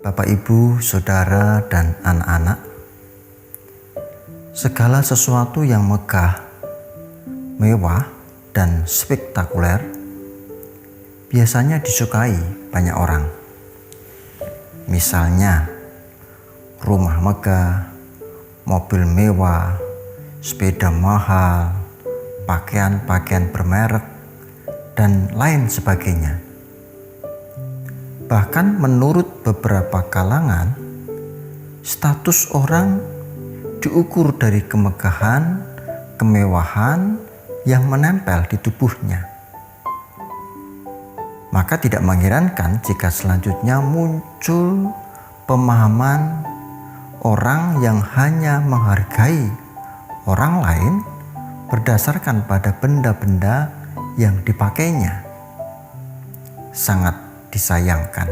Bapak, Ibu, Saudara, dan anak-anak, segala sesuatu yang megah, mewah, dan spektakuler biasanya disukai banyak orang. Misalnya, rumah megah, mobil mewah, sepeda mahal, pakaian-pakaian bermerek, dan lain sebagainya. Bahkan menurut beberapa kalangan, status orang diukur dari kemegahan, kemewahan yang menempel di tubuhnya. Maka tidak mengherankan jika selanjutnya muncul pemahaman orang yang hanya menghargai orang lain berdasarkan pada benda-benda yang dipakainya. Sangat disayangkan.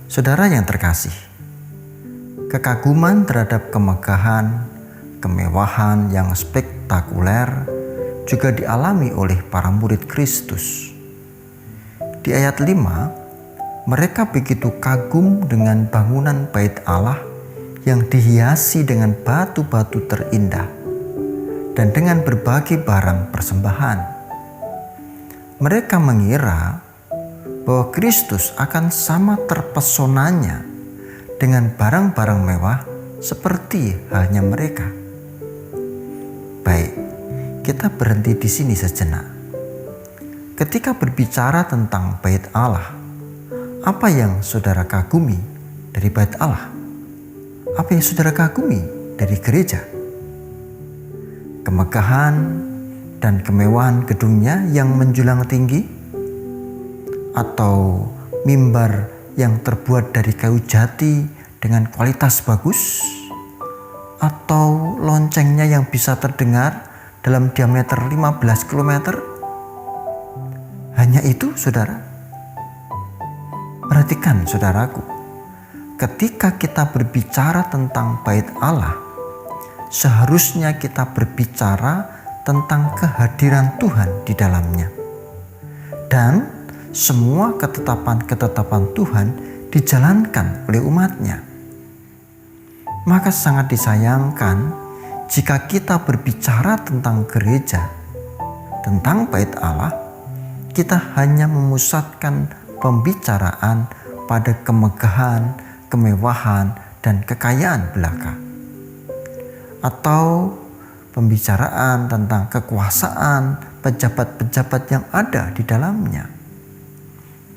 Saudara yang terkasih, kekaguman terhadap kemegahan, kemewahan yang spektakuler juga dialami oleh para murid Kristus. Di ayat 5, mereka begitu kagum dengan bangunan bait Allah yang dihiasi dengan batu-batu terindah dan dengan berbagai barang persembahan. Mereka mengira bahwa Kristus akan sama terpesonanya dengan barang-barang mewah seperti halnya mereka. Baik, kita berhenti di sini sejenak. Ketika berbicara tentang bait Allah, apa yang saudara kagumi dari bait Allah? Apa yang saudara kagumi dari gereja? Kemegahan dan kemewahan gedungnya yang menjulang tinggi? Atau mimbar yang terbuat dari kayu jati dengan kualitas bagus? Atau loncengnya yang bisa terdengar dalam diameter 15 km? Hanya itu, saudara? Perhatikan, saudaraku, ketika kita berbicara tentang bait Allah, seharusnya kita berbicara tentang kehadiran Tuhan di dalamnya. Dan semua ketetapan-ketetapan Tuhan dijalankan oleh umatnya. Maka sangat disayangkan jika kita berbicara tentang gereja, tentang bait Allah, kita hanya memusatkan pembicaraan pada kemegahan, kemewahan, dan kekayaan belaka. Atau pembicaraan tentang kekuasaan pejabat-pejabat yang ada di dalamnya.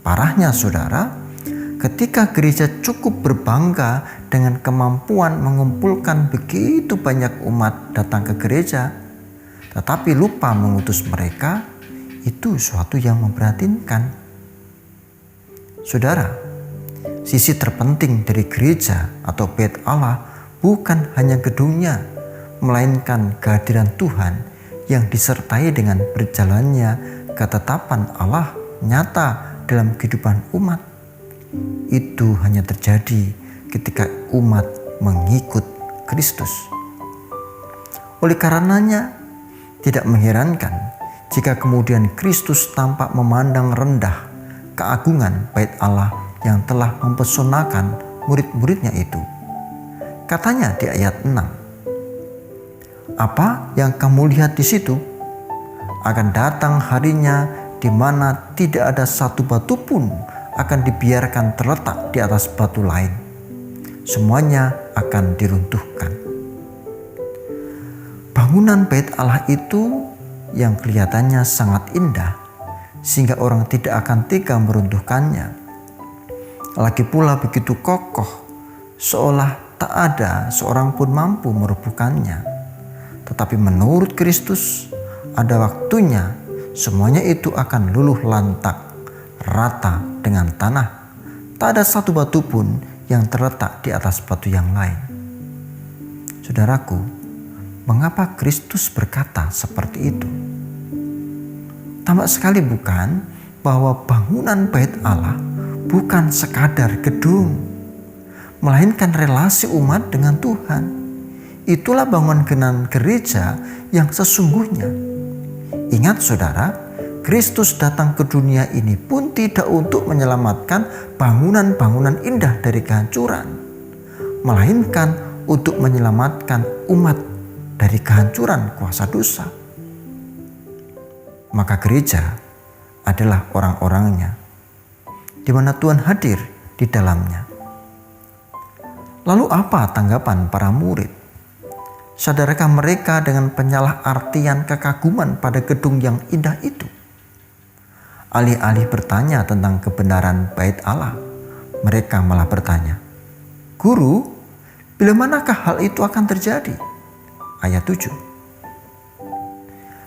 Parahnya, saudara, ketika gereja cukup berbangga dengan kemampuan mengumpulkan begitu banyak umat datang ke gereja, tetapi lupa mengutus mereka, itu suatu yang memprihatinkan. Saudara, sisi terpenting dari gereja atau bait Allah bukan hanya gedungnya, melainkan kehadiran Tuhan yang disertai dengan berjalannya ketetapan Allah nyata dalam kehidupan umat. Itu hanya terjadi ketika umat mengikut Kristus. Oleh karenanya, tidak mengherankan jika kemudian Kristus tampak memandang rendah keagungan bait Allah yang telah mempesonakan murid-muridnya itu. Katanya di ayat 6, "Apa yang kamu lihat di situ? Akan datang harinya di mana tidak ada satu batu pun akan dibiarkan terletak di atas batu lain. Semuanya akan diruntuhkan." Bangunan bait Allah itu yang kelihatannya sangat indah sehingga orang tidak akan tega meruntuhkannya. Lagi pula begitu kokoh, seolah tak ada seorang pun mampu merobohkannya. Tetapi menurut Kristus, ada waktunya semuanya itu akan luluh lantak, rata dengan tanah. Tak ada satu batu pun yang terletak di atas batu yang lain. Saudaraku, mengapa Kristus berkata seperti itu? Tampak sekali bukan bahwa bangunan bait Allah bukan sekadar gedung, melainkan relasi umat dengan Tuhan. Itulah bangunan gereja yang sesungguhnya. Ingat, saudara, Kristus datang ke dunia ini pun tidak untuk menyelamatkan bangunan-bangunan indah dari kehancuran, melainkan untuk menyelamatkan umat dari kehancuran kuasa dosa. Maka gereja adalah orang-orangnya, di mana Tuhan hadir di dalamnya. Lalu apa tanggapan para murid? Sadarakah mereka dengan penyalahartian kekaguman pada gedung yang indah itu? Alih-alih bertanya tentang kebenaran bait Allah, mereka malah bertanya, "Guru, bila manakah hal itu akan terjadi?" Ayat 7.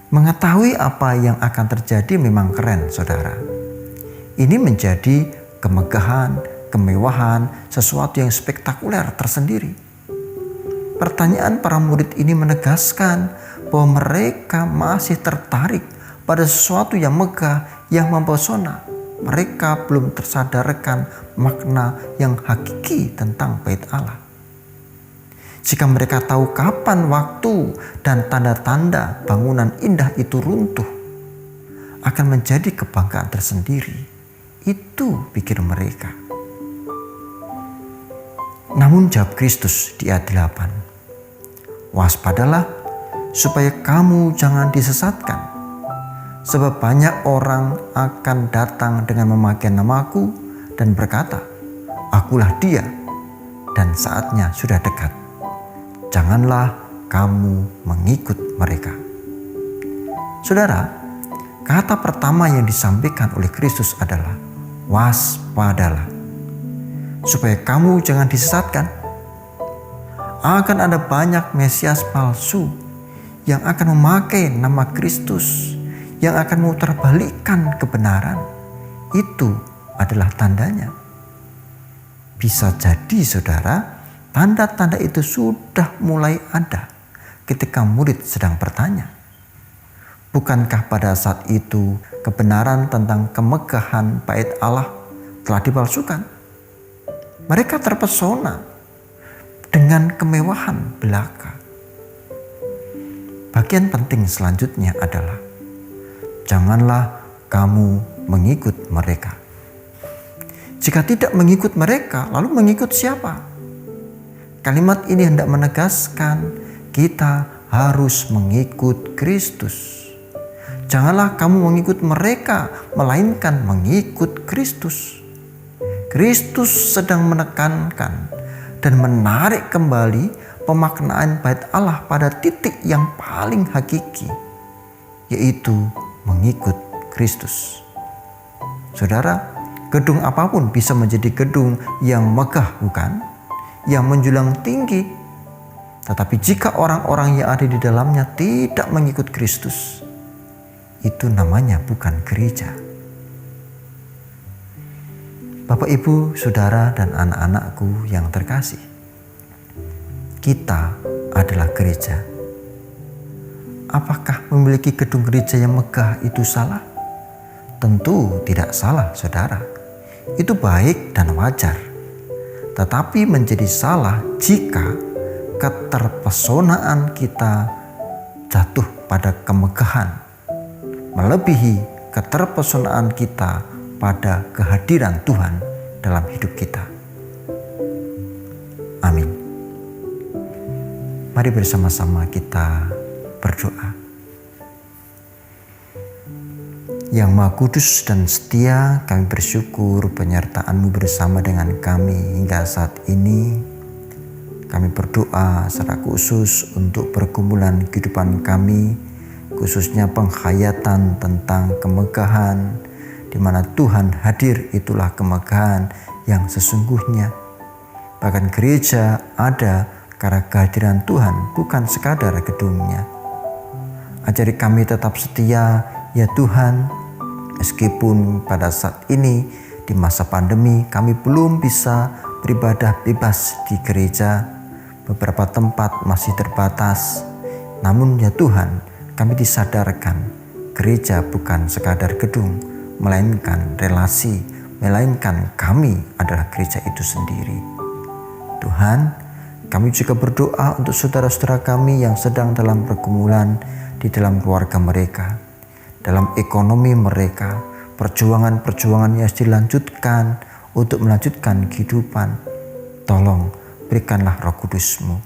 Mengetahui apa yang akan terjadi memang keren, saudara. Ini menjadi kemegahan, kemewahan, sesuatu yang spektakuler tersendiri. Pertanyaan para murid ini menegaskan bahwa mereka masih tertarik pada sesuatu yang megah, yang mempesona. Mereka belum tersadarkan makna yang hakiki tentang bait Allah. Jika mereka tahu kapan waktu dan tanda-tanda bangunan indah itu runtuh, akan menjadi kebanggaan tersendiri. Itu pikir mereka. Namun jawab Kristus di ayat 8, "Waspadalah supaya kamu jangan disesatkan. Sebab banyak orang akan datang dengan memakai namaku dan berkata, 'Akulah dia,' dan saatnya sudah dekat. Janganlah kamu mengikut mereka." Saudara, kata pertama yang disampaikan oleh Kristus adalah waspadalah, supaya kamu jangan disesatkan. Akan ada banyak Mesias palsu yang akan memakai nama Kristus, yang akan memutarbalikkan kebenaran. Itu adalah tandanya. Bisa jadi, saudara, tanda-tanda itu sudah mulai ada ketika murid sedang bertanya. Bukankah pada saat itu kebenaran tentang kemegahan bait Allah telah dipalsukan? Mereka terpesona dengan kemewahan belaka. Bagian penting selanjutnya adalah janganlah kamu mengikut mereka. Jika tidak mengikut mereka, lalu mengikut siapa? Kalimat ini hendak menegaskan kita harus mengikut Kristus. Janganlah kamu mengikut mereka, melainkan mengikut Kristus. Kristus sedang menekankan dan menarik kembali pemaknaan bait Allah pada titik yang paling hakiki, yaitu mengikut Kristus. Saudara, gedung apapun bisa menjadi gedung yang megah, bukan? Yang menjulang tinggi. Tetapi jika orang-orang yang ada di dalamnya tidak mengikut Kristus, itu namanya bukan gereja. Bapak, Ibu, Saudara, dan anak-anakku yang terkasih, kita adalah gereja. Apakah memiliki gedung gereja yang megah itu salah? Tentu tidak salah, saudara. Itu baik dan wajar. Tetapi menjadi salah jika keterpesonaan kita jatuh pada kemegahan, melebihi keterpesonaan kita pada kehadiran Tuhan dalam hidup kita. Amin. Mari bersama-sama kita berdoa. Yang Maha Kudus dan setia, kami bersyukur penyertaan-Mu bersama dengan kami hingga saat ini. Kami berdoa secara khusus untuk pergumulan kehidupan kami, khususnya penghayatan tentang kemegahan, di mana Tuhan hadir itulah kemegahan yang sesungguhnya. Bahkan gereja ada karena kehadiran Tuhan, bukan sekadar gedungnya. Ajari kami tetap setia, ya Tuhan. Meskipun pada saat ini di masa pandemi kami belum bisa beribadah bebas di gereja, beberapa tempat masih terbatas. Namun ya Tuhan, kami disadarkan gereja bukan sekadar gedung, melainkan relasi, melainkan kami adalah gereja itu sendiri. Tuhan, kami juga berdoa untuk saudara-saudara kami yang sedang dalam pergumulan di dalam keluarga mereka. dalam ekonomi mereka, perjuangan-perjuangan yang dilanjutkan untuk melanjutkan kehidupan. Tolong berikanlah Roh Kudus-Mu.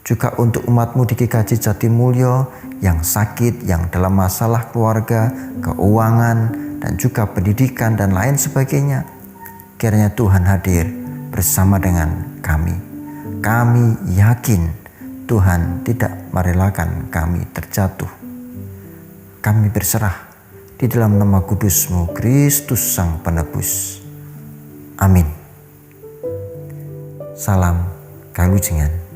Juga untuk umat-Mu di GKJ Jatimulyo yang sakit, yang dalam masalah keluarga, keuangan, dan juga pendidikan dan lain sebagainya. Kiranya Tuhan hadir bersama dengan kami. Kami yakin Tuhan tidak merelakan kami terjatuh. Kami berserah di dalam nama kudus-Mu, Kristus Sang Penebus. Amin. Salam Kalujengan.